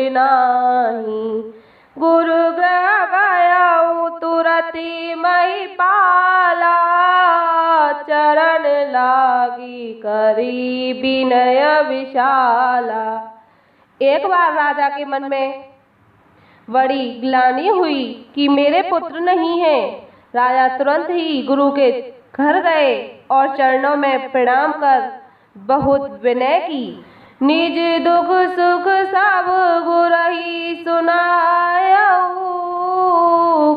नाही। गुरु ग्रह गयऊ तुरती महिपाला, चरण लागी करी विनय विशाला। एक बार राजा के मन में बड़ी ग्लानि हुई कि मेरे पुत्र नहीं है। राजा तुरंत ही गुरु के घर गए और चरणों में प्रणाम कर बहुत विनय की। निज दुख सुख सब गुरहि सुनायऊ,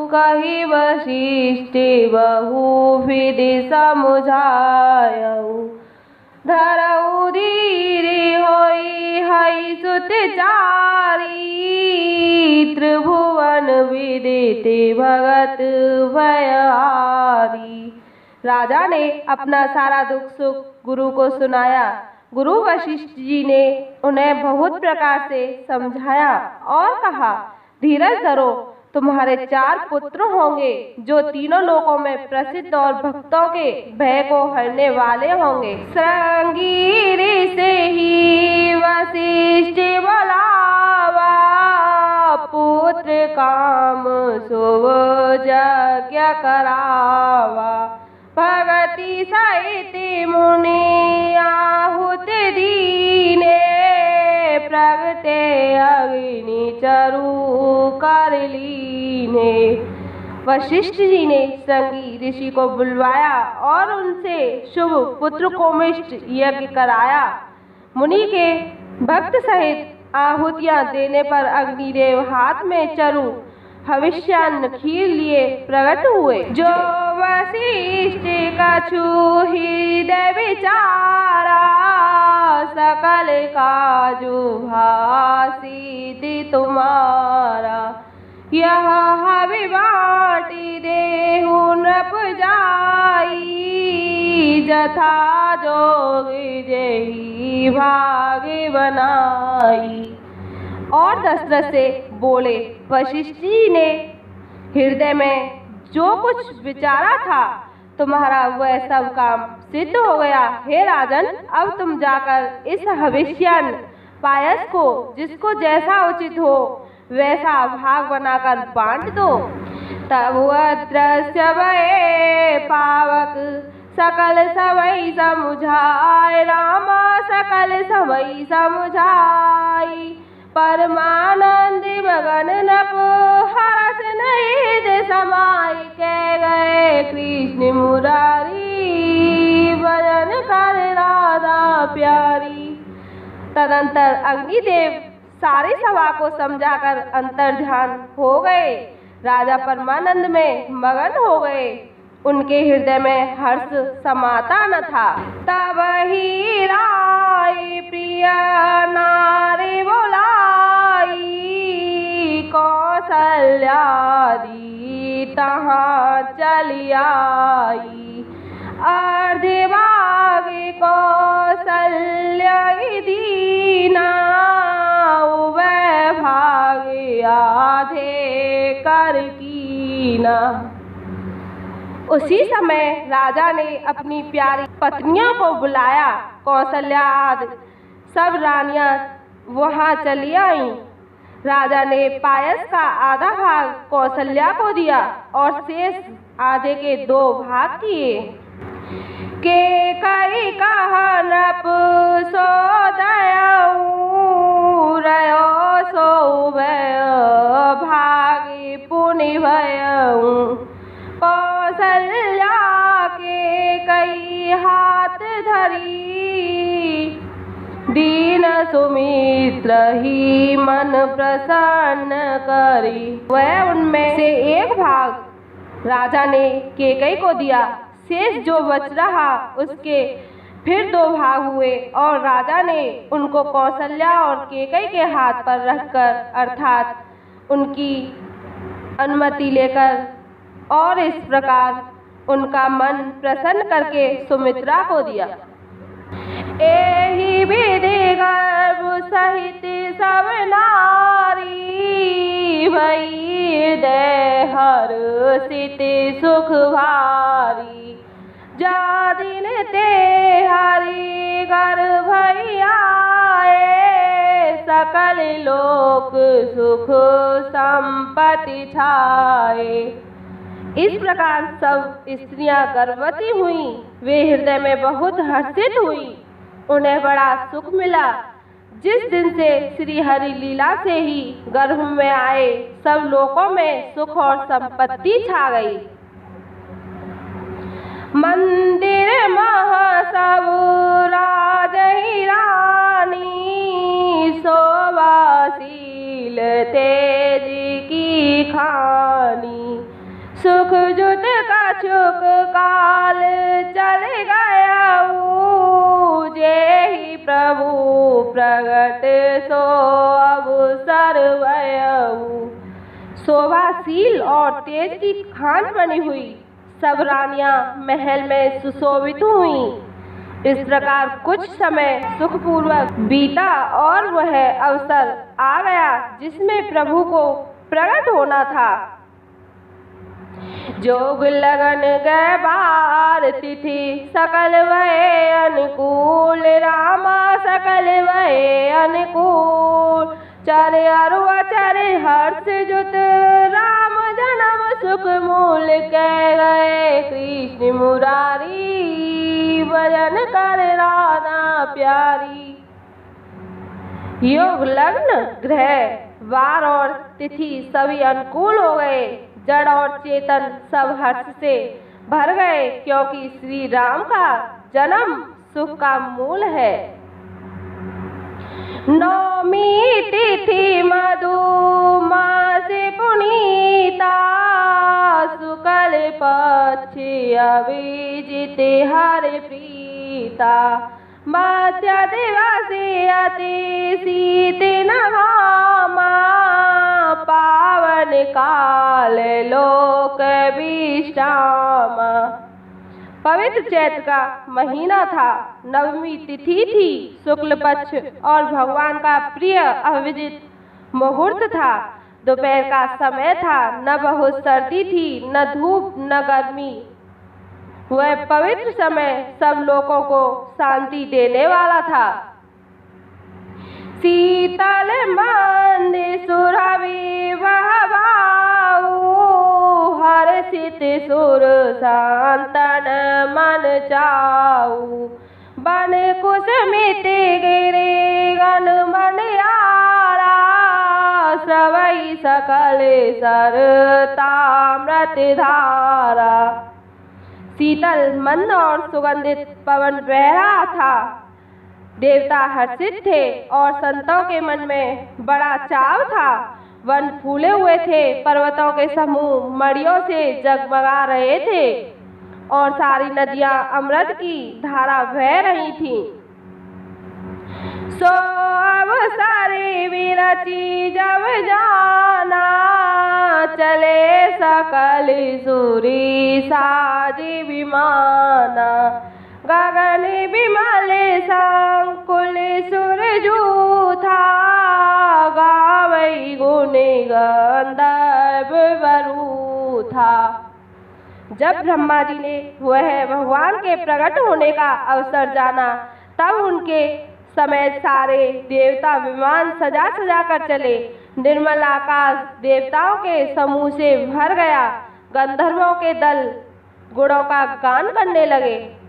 कहि वशिष्ठ बहु विधि समुझायऊ। धरऊ धीर होई हई सुत चारी, त्रिभुवन विदित भगत भयहारी। राजा ने अपना सारा दुख सुख गुरु को सुनाया। गुरु वशिष्ठ जी ने उन्हें बहुत प्रकार से समझाया और कहा, धीरज धरो, तुम्हारे 4 पुत्र होंगे जो तीनों लोकों में प्रसिद्ध और भक्तों के भय को हरने वाले होंगे। श्रृंगी से ही वशिष्ठ बोलावा, पुत्र काम शुभ यज्ञ करावा। भगति सहित मुनि आहुत दीने, प्रगटे अग्नि चरु कर लीने। वशिष्ठ जी ने श्रृंगी ऋषि को बुलवाया और उनसे शुभ पुत्र कोमिष्ठ यज्ञ कराया। मुनि के भक्त सहित आहुतियां देने पर अग्निदेव हाथ में चरु हविष्यान्न खीर लिए प्रकट हुए। जो वशिष्ठ कछु हृदय विचारा, सकल काजु भासिति तुम्हारा। यह हवि बाटी देहु नृप जाई, जथा जोग जेहि भाग बनाई। और दशरथ से बोले, वशिष्ठ जी ने हृदय में जो कुछ विचारा था, तुम्हारा वह सब काम सिद्ध हो गया। हे राजन, अब तुम जाकर इस हविष्यान्न पायस को जिसको जैसा उचित हो वैसा भाग बनाकर बांट दो। तब दृश्य भये पावक, सकल सबई समुझाय। रामा सकल सबई समुझाई, परमानंद मगन नप हरस नहीं समाई। कह गए कृष्ण मुरारी, भजन कर राधा प्यारी। तदंतर अग्निदेव सारी सभा को समझाकर अंतर्ध्यान हो गए। राजा परमानंद में मगन हो गए। उनके हृदय में हर्ष समाता न था। तब ही राय प्रिय नारी बोलाई, कौशल्यादि तहाँ चली आई। अर्धभाग कौशल्या दीना, वह भाग आधे कर कीना। उसी समय राजा ने अपनी प्यारी पत्नियों को बुलाया। कौशल्या आदि सब रानियां वहां चली आईं। राजा ने पायस का आधा भाग कौशल्या को दिया और शेष आधे के 2 भाग किए। के कई कहा नृप सो दयाऊ, रयो सो भय भाग पुनि भयऊ। कौशल्या के कई हाथ धरी, दीन सुमित्र ही मन प्रसन्न करी। वह उनमें से 1 भाग राजा ने केकई को दिया। शेष जो बच रहा उसके फिर 2 भाग हुए और राजा ने उनको कौशल्या और केकई के हाथ पर रखकर अर्थात उनकी अनुमति लेकर और इस प्रकार उनका मन प्रसन्न करके सुमित्रा को दिया। एहि विधि गर्भ सहित सब नारी, भई हृदय हर्षित सुख भारी। जा दिन ते हरि गर्भ आए, सकल लोक सुख संपत्ति छाए। इस प्रकार सब स्त्रियां गर्भवती हुईं। वे हृदय में बहुत हर्षित हुई। उन्हें बड़ा सुख मिला। जिस दिन से श्री हरि लीला से ही गर्भ में आए, सब लोकों में सुख और संपत्ति छा गई। मंदिर महा सब राजहि रानी, शोभाशील तेज की खानी। सुख जुत कछुक काल चल गया, जेहि प्रभु प्रगट सो अवसर भयऊ। शोभाशील और तेज की खान बनी हुई सब रानियां महल में सुशोभित हुईं। इस प्रकार कुछ समय सुखपूर्वक बीता और वह अवसर आ गया जिसमें प्रभु को प्रकट होना था। जोग लगन गए बार तिथि, सकल भये अनुकूल। रामा सकल भये अनुकूल। चरे अरु अचरे हर्ष जुत, राम जन्म सुख मूल। कह गए कृष्ण मुरारी, भजन कर राधा प्यारी। योग लग्न ग्रह वार और तिथि सभी अनुकूल हो गए। जड़ और चेतन सब हर्ष से भर गए, क्योंकि श्री राम का जन्म सुख का मूल है। नौमी तिथि मधु मास पुनीता, शुक्ल पक्ष अभिजित हरि प्रीता। मध्य दिवसी अति शीत नवामा, पावन काल लोक विश्राम। पवित्र चैत्र का महीना था। नवमी तिथि थी। शुक्ल पक्ष और भगवान का प्रिय अभिजित मुहूर्त था। दोपहर का समय था। न बहुत सर्दी थी, न धूप न गर्मी। वह पवित्र समय सब लोगों को शांति देने वाला था। शीतल मंद सुरभि बहबाऊ, हर्षित सुर शांतन मन चाऊ। बन कुसुमित गिरि गण मन यारा, सवई सकल सरतामृत धारा। शीतल मंद और सुगंधित पवन बह रहा था। देवता हर्षित थे और संतों के मन में बड़ा चाव था। वन फूले हुए थे। पर्वतों के समूह मड़ियों से जगमगा रहे थे और सारी नदियां अमृत की धारा बह रही थीं। सो अवसर विरची जब जाना, चले सकल सूरी साज विमाना। गगन विमल संकुल सूरजू था, गावई गुण गंधर्व वरु था। जब ब्रह्मा जी ने वह भगवान के प्रकट होने का अवसर जाना, तब उनके समय सारे देवता विमान सजा सजा कर चले। निर्मल आकाश देवताओं के समूह से भर गया। गंधर्वों के दल गुणों का गान करने लगे।